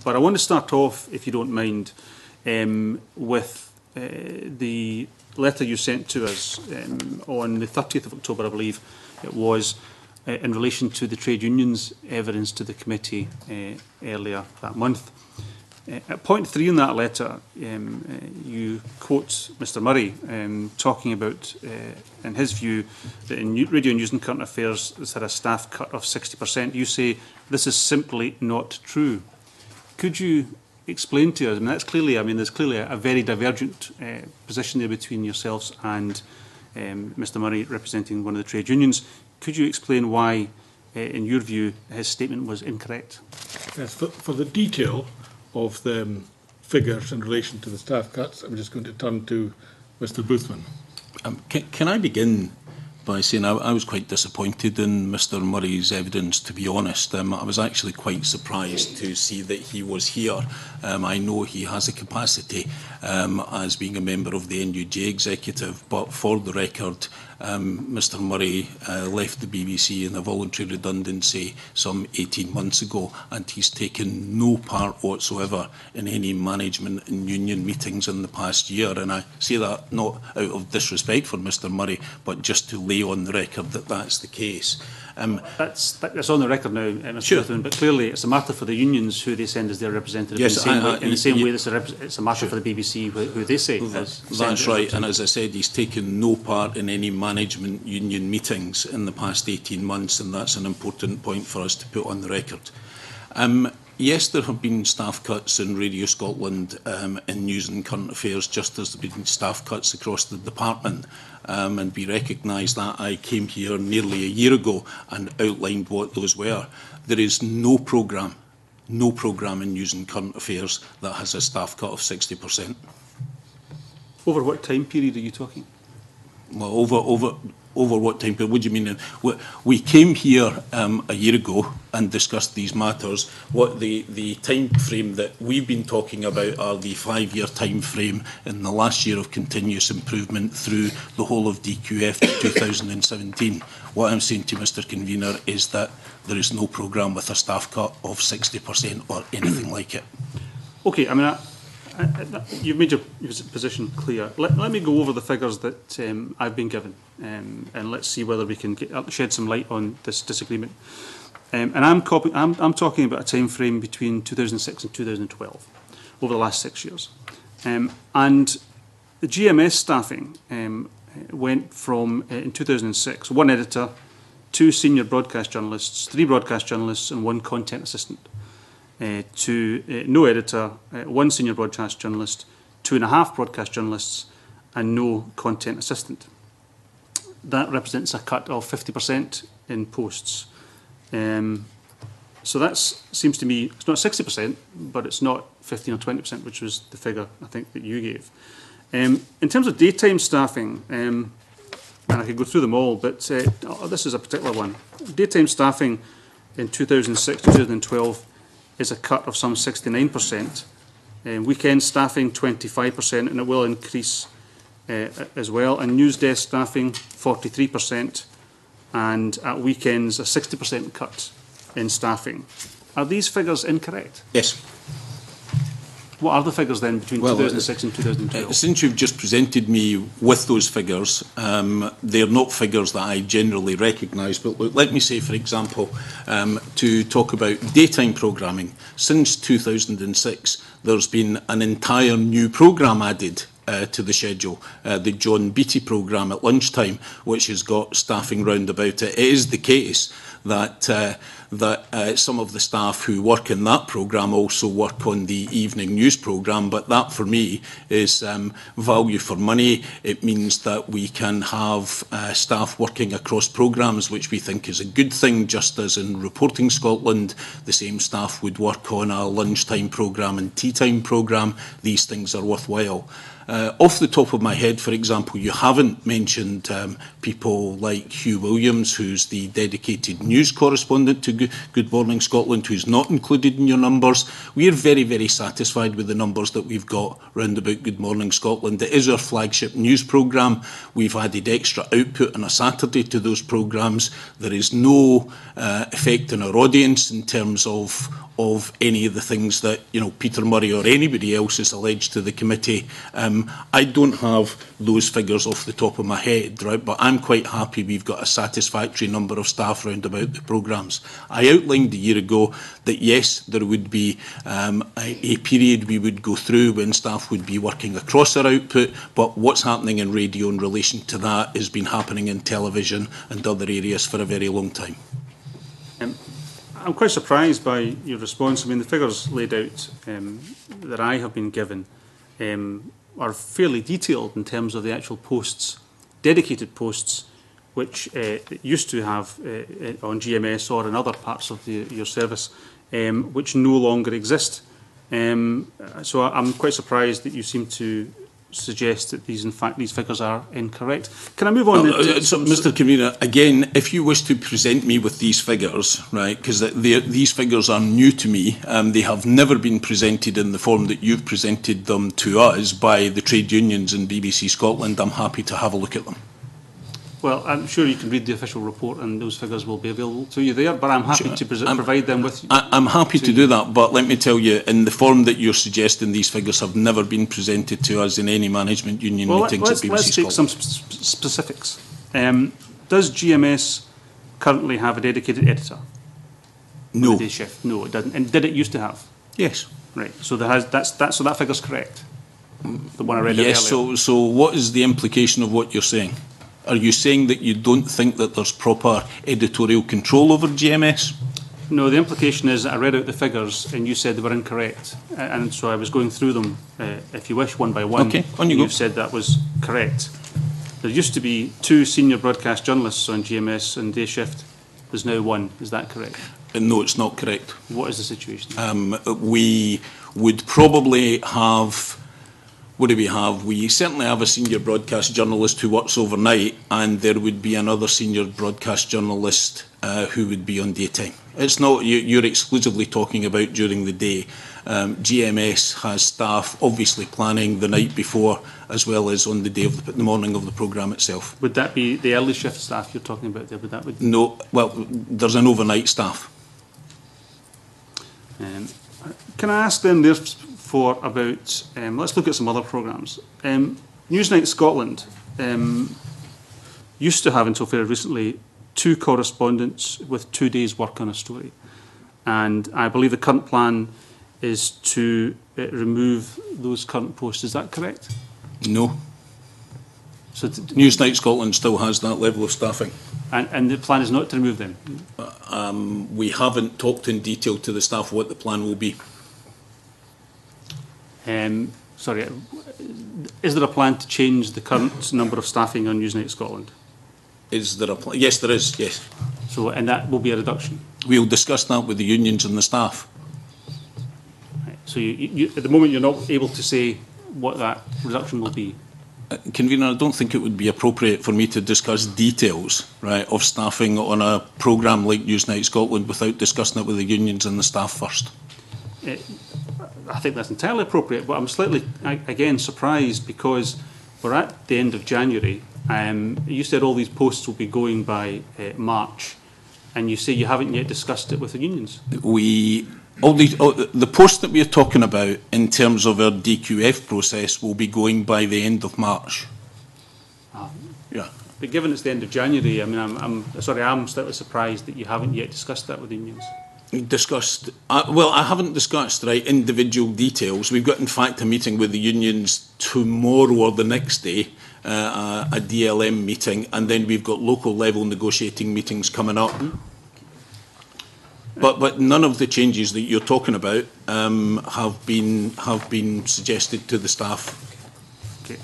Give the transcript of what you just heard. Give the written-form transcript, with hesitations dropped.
But I want to start off, if you don't mind, with the letter you sent to us on the 30th of October, I believe it was, in relation to the trade unions' evidence to the committee earlier that month. At point 3 in that letter, you quote Mr Murray talking about, in his view, that in Radio News and Current Affairs has had a staff cut of 60%. You say this is simply not true. Could you explain to us? I mean, there's clearly a very divergent position there between yourselves and Mr Murray representing one of the trade unions. Could you explain why, in your view, his statement was incorrect? Yes, for the detail of the figures in relation to the staff cuts, I'm just going to turn to Mr Boothman. Can I begin by saying I was quite disappointed in Mr Murray's evidence, to be honest. I was actually quite surprised to see that he was here. I know he has a capacity as being a member of the NUJ executive, but for the record, Mr Murray left the BBC in a voluntary redundancy some 18 months ago, and he's taken no part whatsoever in any management and union meetings in the past year. And I say that not out of disrespect for Mr Murray, but just to lay on the record that that's the case. That's on the record now, Mr Sure. Boothman, but clearly it's a matter for the unions who they send as their representative. Yes, in the same way it's a matter for the BBC who they say. That's right, and as I said, he's taken no part in any management union meetings in the past 18 months, and that's an important point for us to put on the record. Yes, there have been staff cuts in Radio Scotland in News and Current Affairs, just as there have been staff cuts across the department. And we recognise that. I came here nearly a year ago and outlined what those were. There is no programme in News and Current Affairs that has a staff cut of 60%. Over what time period are you talking? Well, over what time period? What do you mean? We came here a year ago and discussed these matters. What the time frame that we've been talking about are the 5-year time frame in the last year of continuous improvement through the whole of DQF to 2017. What I'm saying to Mr Convener is that there is no programme with a staff cut of 60% or anything like it. Okay, I mean, you've made your position clear. Let me go over the figures that I've been given, and let's see whether we can shed some light on this disagreement. And I'm talking about a time frame between 2006 and 2012, over the last 6 years. And the GMS staffing went from, in 2006, 1 editor, 2 senior broadcast journalists, 3 broadcast journalists and 1 content assistant, to no editor, 1 senior broadcast journalist, 2.5 broadcast journalists and no content assistant. That represents a cut of 50% in posts. So that seems to me, it's not 60%, but it's not 15 or 20%, which was the figure I think that you gave. In terms of daytime staffing, and I could go through them all, but this is a particular one. Daytime staffing in 2006 to 2012 is a cut of some 69%. Weekend staffing 25%, and it will increase as well. And news desk staffing 43%, and at weekends a 60% cut in staffing. Are these figures incorrect? Yes. What are the figures then between 2006 and 2012? Since you've just presented me with those figures, they're not figures that I generally recognise, but look, let me say, for example, to talk about daytime programming, since 2006 there's been an entire new programme added to the schedule, the John Beattie programme at lunchtime, which has got staffing round about it. It is the case that some of the staff who work in that programme also work on the evening news programme, but that for me is value for money. It means that we can have staff working across programmes, which we think is a good thing, just as in Reporting Scotland, the same staff would work on a lunchtime programme and tea time programme. These things are worthwhile. Off the top of my head, for example, you haven't mentioned people like Hugh Williams, who's the dedicated news correspondent to Good Morning Scotland, who's not included in your numbers. We're very, very satisfied with the numbers that we've got round about Good Morning Scotland. It is our flagship news programme. We've added extra output on a Saturday to those programmes. There is no effect on our audience in terms of any of the things that, you know, Peter Murray or anybody else has alleged to the committee. I don't have those figures off the top of my head, right? But I'm quite happy we've got a satisfactory number of staff round about the programmes. I outlined a year ago that yes, there would be a period we would go through when staff would be working across our output, but what's happening in radio in relation to that has been happening in television and other areas for a very long time. I'm quite surprised by your response. I mean, the figures laid out that I have been given are fairly detailed in terms of the actual posts, dedicated posts, which it used to have on GMS or in other parts of your service, which no longer exist. So I'm quite surprised that you seem to suggest that these figures are incorrect. Can I move on? So, Mr. Convener, again, if you wish to present me with these figures, right, because these figures are new to me, they have never been presented in the form that you've presented them to us by the trade unions in BBC Scotland, I'm happy to have a look at them. Well, I'm sure you can read the official report and those figures will be available to you there, but I'm happy to provide them with you. I'm happy to do that, but let me tell you, in the form that you're suggesting, these figures have never been presented to us in any management union meetings at BBC let's take Scotland. some specifics. Does GMS currently have a dedicated editor? No. Day shift? No, it doesn't. And did it used to have? Yes. Right. So so that figure's correct. The one I read yes. earlier. So what is the implication of what you're saying? Are you saying that you don't think that there's proper editorial control over GMS? No, the implication is that I read out the figures and you said they were incorrect. And so I was going through them, if you wish, one by one. Okay, on you go. You've said that was correct. There used to be 2 senior broadcast journalists on GMS and day shift. There's now 1. Is that correct? No, it's not correct. What is the situation? We would probably have... What do we have? We certainly have a senior broadcast journalist who works overnight, and there would be another senior broadcast journalist who would be on daytime. It's not, you're exclusively talking about during the day. GMS has staff obviously planning the night before as well as on the day of the morning of the programme itself. Would that be the early shift staff you're talking about there? No, well, there's an overnight staff. Can I ask then therefore about, let's look at some other programmes. Newsnight Scotland used to have, until fairly recently, 2 correspondents with 2 days' work on a story. And I believe the current plan is to remove those current posts. Is that correct? No. So Newsnight Scotland still has that level of staffing. And the plan is not to remove them? We haven't talked in detail to the staff what the plan will be. Sorry, is there a plan to change the current number of staffing on Newsnight Scotland? Is there a plan? Yes, there is, yes. So, and that will be a reduction? We'll discuss that with the unions and the staff. Right. So you, at the moment you're not able to say what that reduction will be? Convener, I don't think it would be appropriate for me to discuss details, right, of staffing on a programme like Newsnight Scotland without discussing it with the unions and the staff first. I think that's entirely appropriate, but I'm slightly, again, surprised because we're at the end of January. You said all these posts will be going by March, and you say you haven't yet discussed it with the unions. The post that we are talking about in terms of our DQF process will be going by the end of March. Yeah. But given it's the end of January, I mean, I'm slightly surprised that you haven't yet discussed that with the unions. Discussed, well, I haven't discussed individual details. We've got, in fact, a meeting with the unions tomorrow or the next day, a DLM meeting, and then we've got local level negotiating meetings coming up. But none of the changes that you're talking about have been suggested to the staff. Okay.